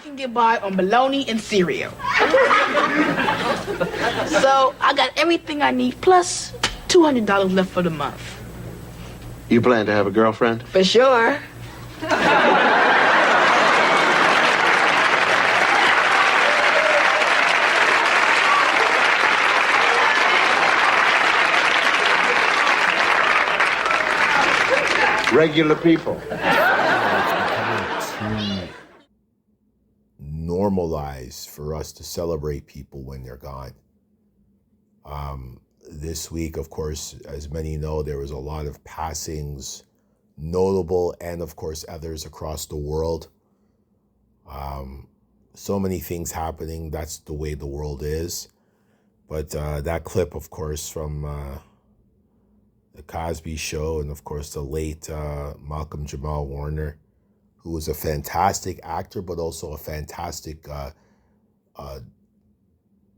can get by on bologna and cereal. So I got everything I need, plus $200 left for the month. You plan to have a girlfriend? For sure. Regular people. Normalize for us to celebrate people when they're gone. This week, of course, as many know, there was a lot of passings, notable and, of course, others across the world. So many things happening. That's the way the world is. But that clip, of course, from the Cosby Show and, of course, the late Malcolm Jamal Warner, who was a fantastic actor, but also a fantastic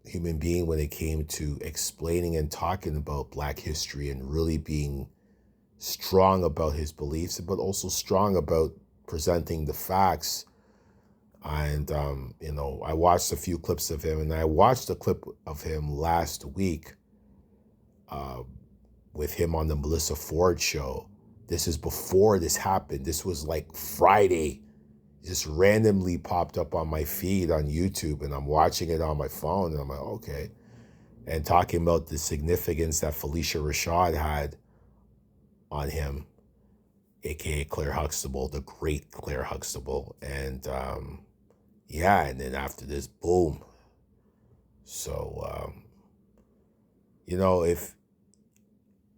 human being when it came to explaining and talking about Black history and really being strong about his beliefs, but also strong about presenting the facts. And, I watched a few clips of him, and I watched a clip of him last week with him on the Melissa Ford show. This is before this happened. This was like Friday. Just randomly popped up on my feed on YouTube, and I'm watching it on my phone, and I'm like, okay. And talking about the significance that Felicia Rashad had on him, aka Claire Huxtable, the great Claire Huxtable. And and then after this, boom. So, if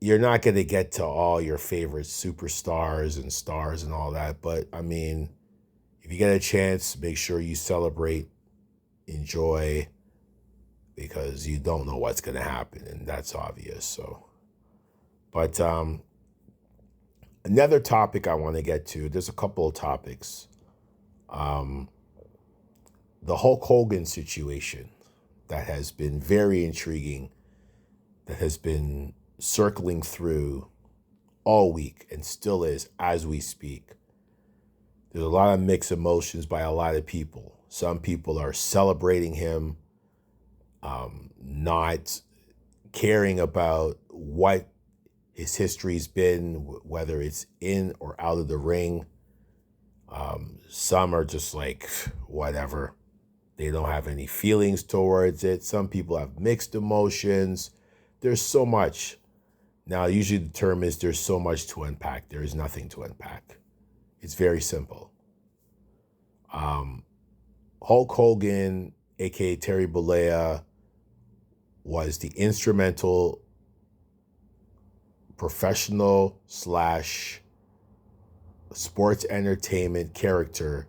you're not going to get to all your favorite superstars and stars and all that, but I mean, if you get a chance, make sure you celebrate, enjoy, because you don't know what's going to happen, and that's obvious. So, but another topic I want to get to, there's a couple of topics. The Hulk Hogan situation that has been very intriguing, that has been circling through all week and still is as we speak. There's a lot of mixed emotions by a lot of people. Some people are celebrating him, not caring about what his history's been, whether it's in or out of the ring. Some are just like, whatever. They don't have any feelings towards it. Some people have mixed emotions. There's so much. Now, usually the term is there's so much to unpack. There is nothing to unpack. It's very simple. Hulk Hogan, aka Terry Bollea, was the instrumental professional / sports entertainment character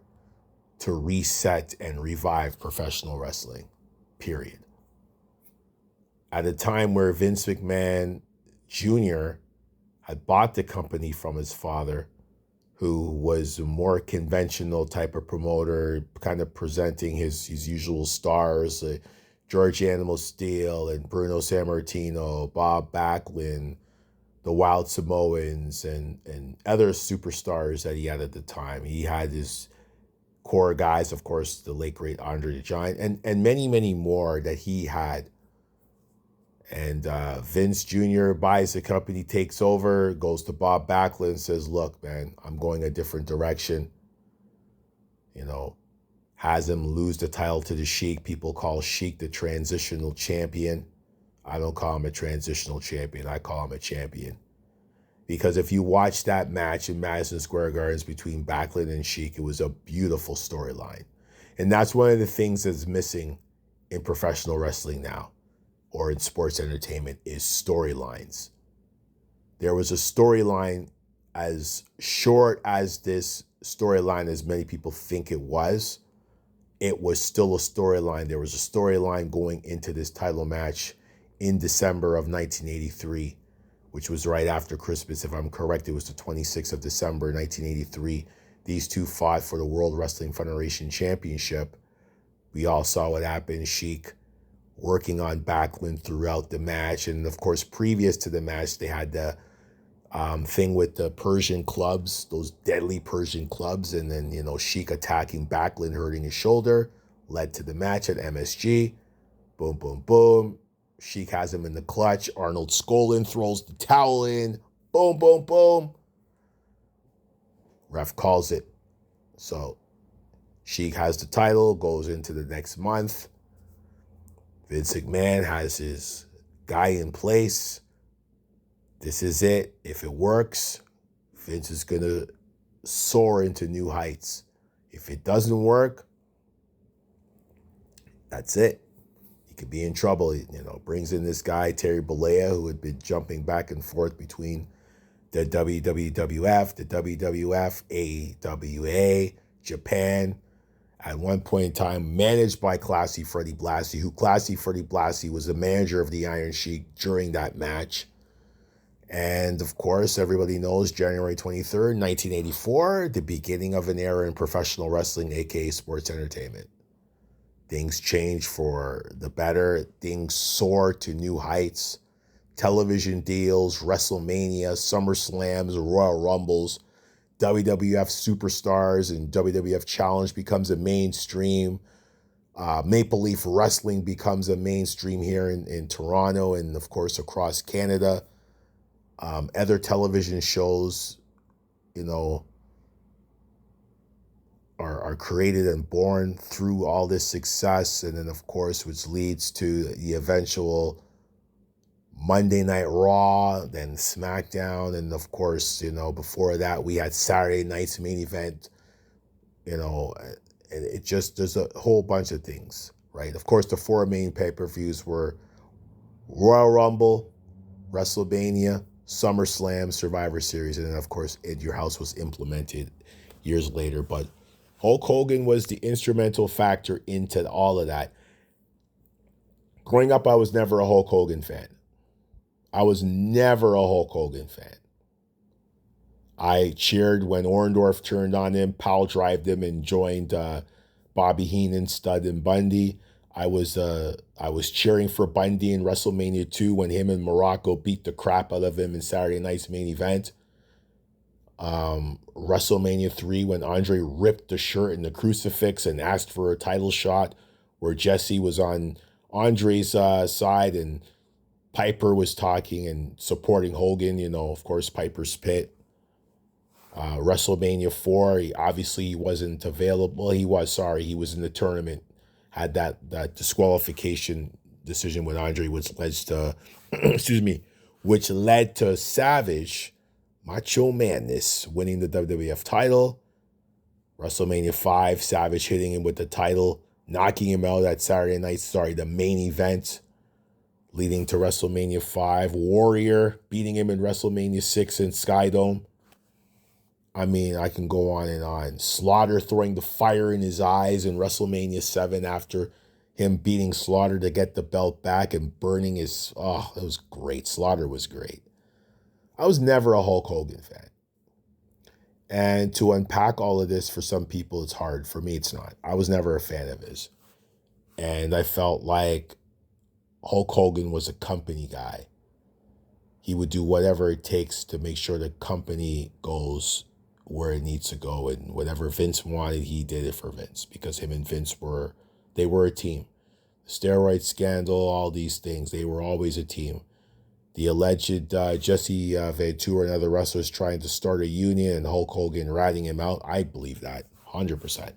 to reset and revive professional wrestling, period. At a time where Vince McMahon Jr. had bought the company from his father, who was a more conventional type of promoter, kind of presenting his usual stars, George Animal Steele and Bruno Sammartino, Bob Backlund, the Wild Samoans, and other superstars that he had at the time. He had his core guys, of course, the late, great Andre the Giant, and many, many more that he had. And Vince Jr. buys the company, takes over, goes to Bob Backlund and says, look, man, I'm going a different direction. Has him lose the title to the Sheik. People call Sheik the transitional champion. I don't call him a transitional champion. I call him a champion. Because if you watch that match in Madison Square Gardens between Backlund and Sheik, it was a beautiful storyline. And that's one of the things that's missing in professional wrestling now, or in sports entertainment, is storylines. There was a storyline as short as this storyline, as many people think it was still a storyline. There was a storyline going into this title match in December of 1983, which was right after Christmas. If I'm correct, it was the 26th of December, 1983. These two fought for the World Wrestling Federation Championship. We all saw what happened. Sheik working on Backlund throughout the match. And of course, previous to the match, they had the thing with the Persian clubs, those deadly Persian clubs, and then, Sheik attacking Backlund, hurting his shoulder, led to the match at MSG. Boom, boom, boom. Sheik has him in the clutch. Arnold Skolin throws the towel in. Boom, boom, boom. Ref calls it. So Sheik has the title, goes into the next month. Vince McMahon has his guy in place. This is it. If it works, Vince is going to soar into new heights. If it doesn't work, that's it. He could be in trouble. Brings in this guy, Terry Bollea, who had been jumping back and forth between the WWF, the WWF, AWA, Japan. At one point in time, managed by Classy Freddie Blassie, who Classy Freddie Blassie was the manager of the Iron Sheik during that match. And of course, everybody knows January 23rd, 1984, the beginning of an era in professional wrestling, aka sports entertainment. Things change for the better. Things soar to new heights. Television deals, WrestleMania, SummerSlams, Royal Rumbles, WWF Superstars and WWF Challenge becomes a mainstream. Maple Leaf Wrestling becomes a mainstream here in Toronto and, of course, across Canada. Other television shows, are created and born through all this success. And then, of course, which leads to the eventual Monday Night Raw, then SmackDown, and of course, before that we had Saturday night's main event, and it just, there's a whole bunch of things, right? Of course, the 4 main pay-per-views were Royal Rumble, WrestleMania, SummerSlam, Survivor Series, and then, of course, Your House was implemented years later, but Hulk Hogan was the instrumental factor into all of that. Growing up, I was never a Hulk Hogan fan. I was never a Hulk Hogan fan. I cheered when Orndorff turned on him, pile drived him, and joined Bobby Heenan, Stud, and Bundy. I was cheering for Bundy in WrestleMania 2 when him and Morocco beat the crap out of him in Saturday night's main event. WrestleMania 3 when Andre ripped the shirt and the crucifix and asked for a title shot, where Jesse was on Andre's side and Piper was talking and supporting Hogan, of course, Piper's Pit. WrestleMania 4, he wasn't available. He was in the tournament, had that disqualification decision with Andre, which led to, which led to Savage, Macho Madness, winning the WWF title. WrestleMania 5, Savage hitting him with the title, knocking him out at the main event, leading to WrestleMania 5. Warrior beating him in WrestleMania 6 in Skydome. I mean, I can go on and on. Slaughter throwing the fire in his eyes in WrestleMania 7 after him beating Slaughter to get the belt back and burning his... Oh, it was great. Slaughter was great. I was never a Hulk Hogan fan. And to unpack all of this for some people, it's hard. For me, it's not. I was never a fan of his. And I felt like Hulk Hogan was a company guy. He would do whatever it takes to make sure the company goes where it needs to go. And whatever Vince wanted, he did it for Vince, because him and Vince were a team. The steroid scandal, all these things, they were always a team. The alleged Jesse Ventura and other wrestlers trying to start a union and Hulk Hogan ratting him out, I believe that 100%.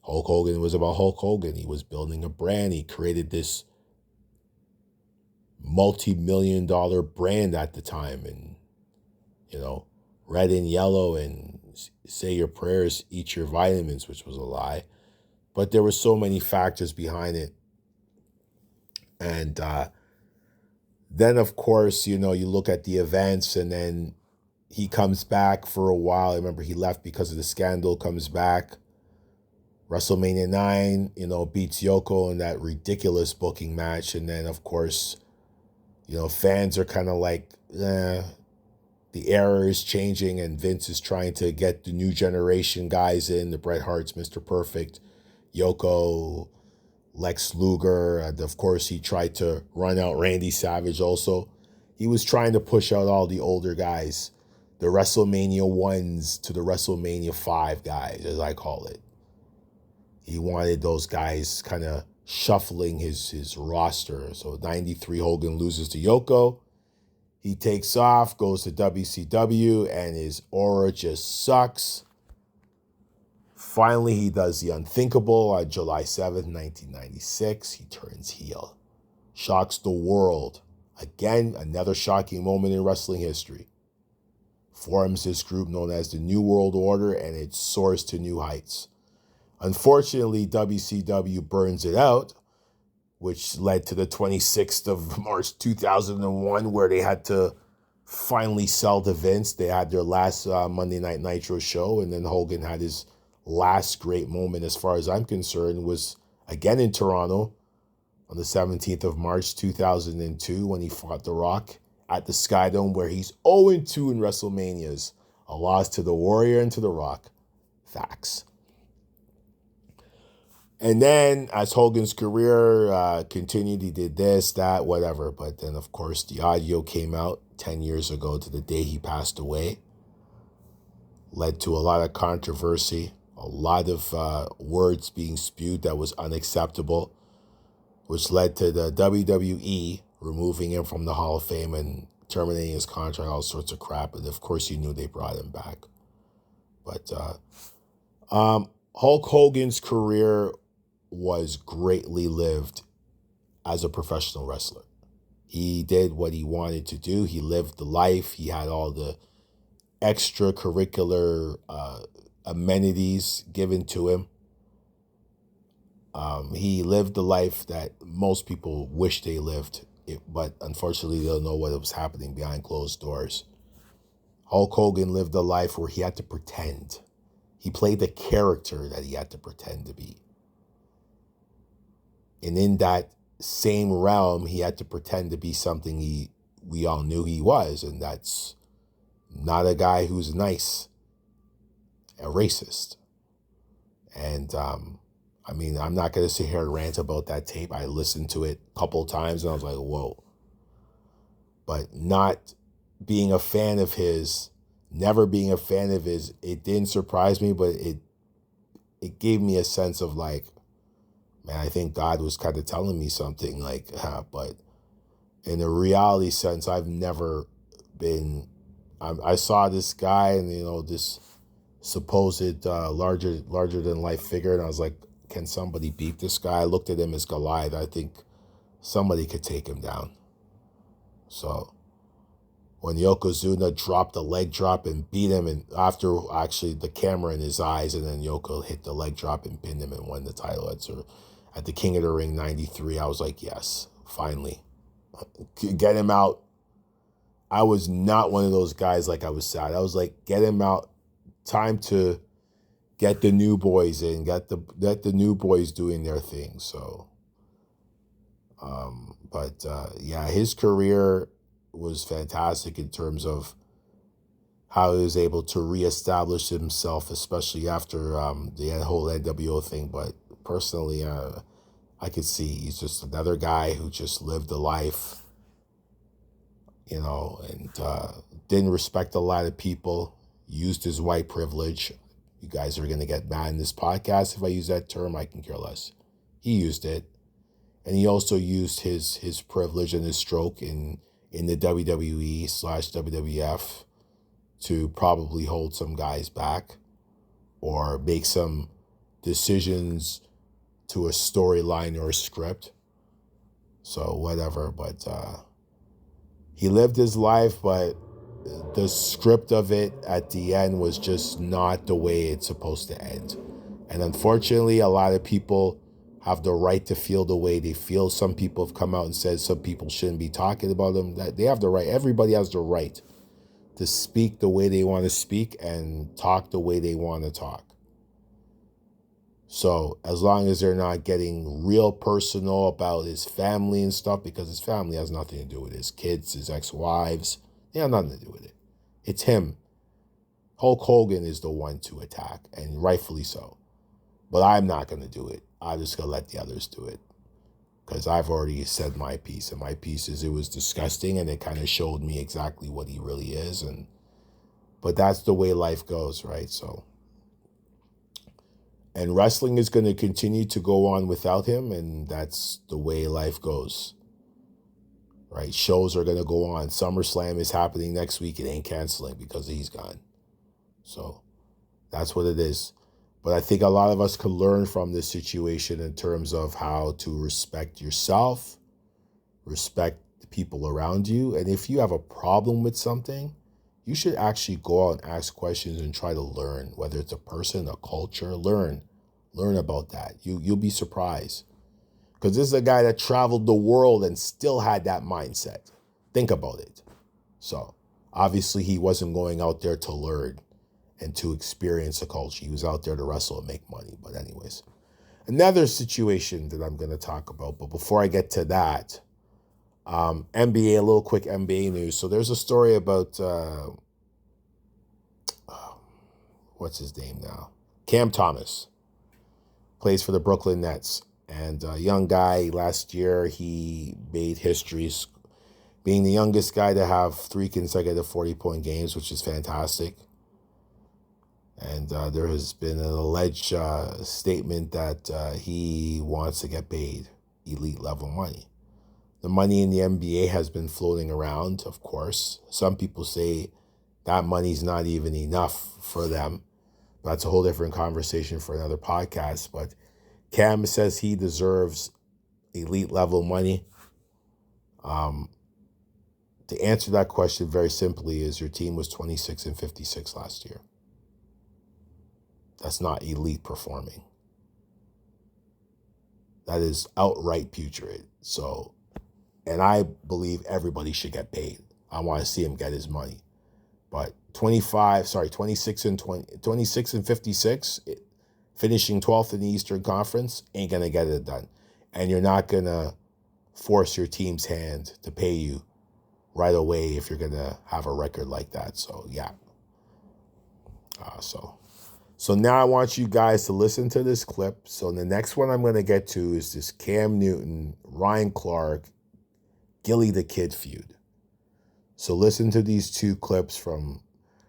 Hulk Hogan was about Hulk Hogan. He was building a brand. He created this multi-million-dollar brand at the time. And, red and yellow and say your prayers, eat your vitamins, which was a lie. But there were so many factors behind it. And then, of course, you look at the events, and then he comes back for a while. I remember he left because of the scandal, comes back. WrestleMania 9, beats Yoko in that ridiculous booking match. And then, of course, fans are kind of like, the era is changing, and Vince is trying to get the new generation guys in, the Bret Harts, Mr. Perfect, Yoko, Lex Luger. And of course, he tried to run out Randy Savage also. He was trying to push out all the older guys, the WrestleMania 1s to the WrestleMania 5 guys, as I call it. He wanted those guys kind of shuffling his roster. So 93, Hogan loses to Yoko. He takes off, goes to WCW, and his aura just sucks. Finally, he does the unthinkable on July 7th, 1996. He turns heel. Shocks the world. Again, another shocking moment in wrestling history. Forms this group known as the New World Order, and it soars to new heights. Unfortunately, WCW burns it out, which led to the 26th of March 2001, where they had to finally sell to Vince. They had their last Monday Night Nitro show, and then Hogan had his last great moment, as far as I'm concerned, was again in Toronto on the 17th of March 2002 when he fought The Rock at the Skydome, where he's 0-2 in WrestleManias. A loss to the Warrior and to The Rock. Facts. And then as Hogan's career continued, he did this, that, whatever. But then, of course, the audio came out 10 years ago to the day he passed away. Led to a lot of controversy, a lot of words being spewed that was unacceptable, which led to the WWE removing him from the Hall of Fame and terminating his contract, all sorts of crap. And of course, you knew they brought him back. But Hulk Hogan's career was greatly lived as a professional wrestler. He did what he wanted to do. He lived the life. He had all the extracurricular amenities given to him. He lived the life that most people wish they lived, but unfortunately they don't know what was happening behind closed doors. Hulk Hogan lived a life where he had to pretend. He played the character that he had to pretend to be. And in that same realm, he had to pretend to be something we all knew he was, and that's not a guy who's nice, a racist. And I mean, I'm not going to sit here and rant about that tape. I listened to it a couple of times and I was like, whoa. But not being a fan of his, never being a fan of his, it didn't surprise me, but it gave me a sense of like, man, I think God was kind of telling me something, like, but in a reality sense, I've never been, I saw this guy and, you know, this supposed larger than life figure, and I was like, can somebody beat this guy? I looked at him as Goliath. I think somebody could take him down. So when Yokozuna dropped a leg drop and beat him, and after actually the camera in his eyes, and then Yoko hit the leg drop and pinned him and won the title at the King of the Ring 93, I was like, yes, finally. Get him out. I was not one of those guys like I was sad. I was like, get him out. Time to get the new boys in, get the new boys doing their thing. So, yeah, his career was fantastic in terms of how he was able to reestablish himself, especially after the whole NWO thing. But personally, I could see he's just another guy who just lived a life, you know, and didn't respect a lot of people, used his white privilege. You guys are going to get mad in this podcast if I use that term. I can care less. He used it. And he also used his privilege and his stroke in the WWE/WWF to probably hold some guys back or make some decisions to a storyline or a script. So whatever, but he lived his life, but the script of it at the end was just not the way it's supposed to end. And unfortunately, a lot of people have the right to feel the way they feel. Some people have come out and said some people shouldn't be talking about them. That they have the right. Everybody has the right to speak the way they want to speak and talk the way they want to talk. So as long as they're not getting real personal about his family and stuff, because his family has nothing to do with his kids, his ex-wives. They have nothing to do with it. It's him. Hulk Hogan is the one to attack, and rightfully so. But I'm not going to do it. I'm just going to let the others do it. because I've already said my piece, and my piece is it was disgusting, and it kind of showed me exactly what he really is. But that's the way life goes, right? So, and wrestling is going to continue to go on without him, and that's the way life goes, right? Shows are going to go on. SummerSlam is happening next week. It ain't canceling because he's gone. So that's what it is. But I think a lot of us can learn from this situation in terms of how to respect yourself, respect the people around you. And if you have a problem with something, you should actually go out and ask questions and try to learn, whether it's a person, a culture, learn about that. You'll be surprised. Because this is a guy that traveled the world and still had that mindset. Think about it. So obviously he wasn't going out there to learn and to experience a culture. He was out there to wrestle and make money. But anyways, another situation that I'm going to talk about. But before I get to that, NBA, a little quick NBA news. So there's a story about, what's his name now? Cam Thomas. Plays for the Brooklyn Nets. And a young guy, last year, he made history, being the youngest guy to have 3 consecutive 40-point games, which is fantastic. And there has been an alleged statement that he wants to get paid elite level money. The money in the NBA has been floating around, of course. Some people say that money's not even enough for them. That's a whole different conversation for another podcast. But Cam says he deserves elite level money. To answer that question very simply is your team was 26-56 last year. That's not elite performing. That is outright putrid. So, and I believe everybody should get paid. I want to see him get his money. But 26 and 56, finishing 12th in the Eastern Conference, ain't going to get it done. And you're not going to force your team's hand to pay you right away if you're going to have a record like that. So, yeah. So now I want you guys to listen to this clip. So the next one I'm going to get to is this Cam Newton, Ryan Clark, Gilly the Kid feud. So listen to these 2 clips from,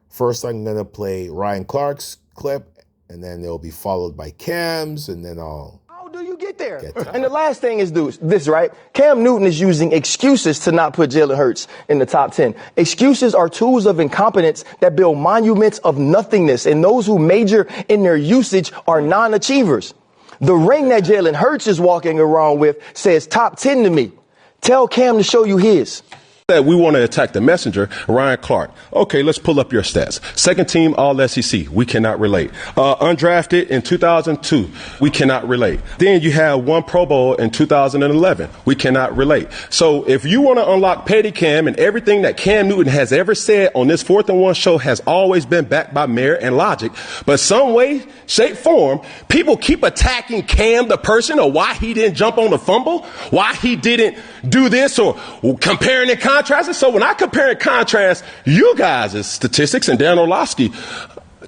first I'm going to play Ryan Clark's clip, and then it'll be followed by Cam's, and then I'll... How do you get there? And the last thing is this, right? Cam Newton is using excuses to not put Jalen Hurts in the top 10. Excuses are tools of incompetence that build monuments of nothingness, and those who major in their usage are non-achievers. The ring that Jalen Hurts is walking around with says top 10 to me. Tell Cam to show you his. That we want to attack the messenger, Ryan Clark. Okay, let's pull up your stats. Second team All-SEC, we cannot relate. Undrafted in 2002, we cannot relate. Then you have 1 Pro Bowl in 2011, we cannot relate. So if you want to unlock Petty Cam, and everything that Cam Newton has ever said on this 4th and 1 show has always been backed by merit and logic, but some way, shape, form, people keep attacking Cam the person, or why he didn't jump on the fumble, why he didn't do this, or comparing and contrasting. So when I compare and contrast you guys' statistics and Dan Orlovsky,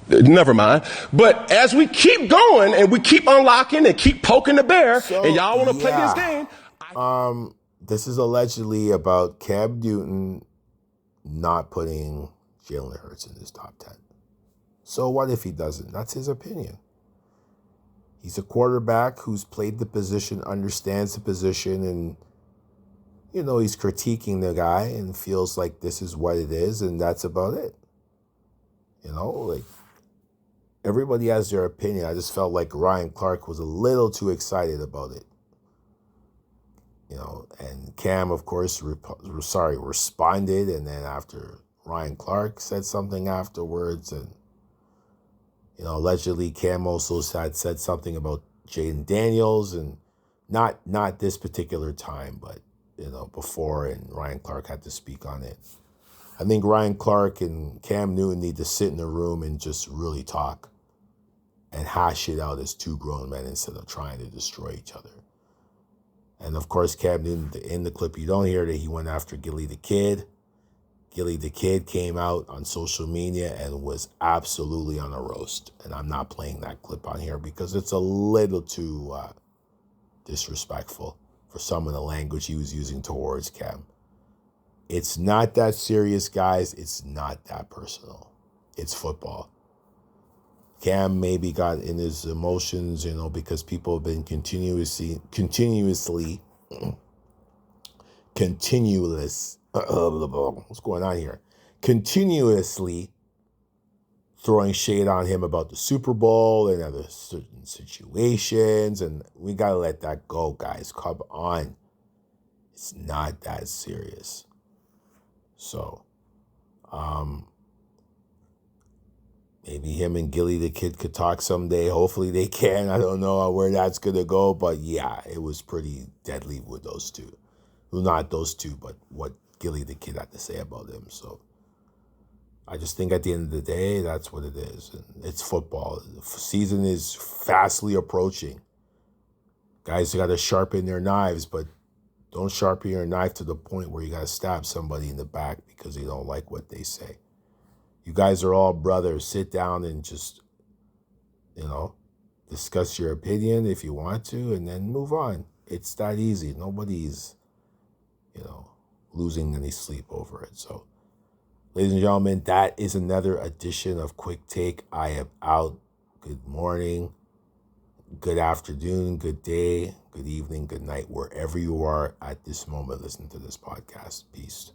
never mind. But as we keep going and we keep unlocking and keep poking the bear, and y'all want to play this game. This is allegedly about Cam Newton not putting Jalen Hurts in his top 10. So what if he doesn't? That's his opinion. He's a quarterback who's played the position, understands the position, and he's critiquing the guy and feels like this is what it is, and that's about it. Like, everybody has their opinion. I just felt like Ryan Clark was a little too excited about it. And Cam, of course, responded, and then after Ryan Clark said something afterwards, and, allegedly Cam also had said something about Jaden Daniels, and not this particular time, but before, and Ryan Clark had to speak on it. I think Ryan Clark and Cam Newton need to sit in a room and just really talk and hash it out as 2 grown men instead of trying to destroy each other. And of course, Cam Newton, in the clip, you don't hear that he went after Gilly the Kid. Gilly the Kid came out on social media and was absolutely on a roast. And I'm not playing that clip on here because it's a little too disrespectful. for some of the language he was using towards Cam. It's not that serious, guys. It's not that personal. It's football. Cam maybe got in his emotions, because people have been continuously, what's going on here? Continuously throwing shade on him about the Super Bowl and other certain situations. And we got to let that go, guys. Come on. It's not that serious. So, maybe him and Gilly the Kid could talk someday. Hopefully they can. I don't know where that's going to go. But yeah, it was pretty deadly with those two. Well, not those two, but what Gilly the Kid had to say about him. So I just think at the end of the day, that's what it is. And it's football. The season is fastly approaching. Guys got to sharpen their knives, but don't sharpen your knife to the point where you got to stab somebody in the back because they don't like what they say. You guys are all brothers. Sit down and just, discuss your opinion if you want to, and then move on. It's that easy. Nobody's, losing any sleep over it. So, ladies and gentlemen, that is another edition of Quick Take. I am out. Good morning, good afternoon, good day, good evening, good night, wherever you are at this moment listening to this podcast. Peace.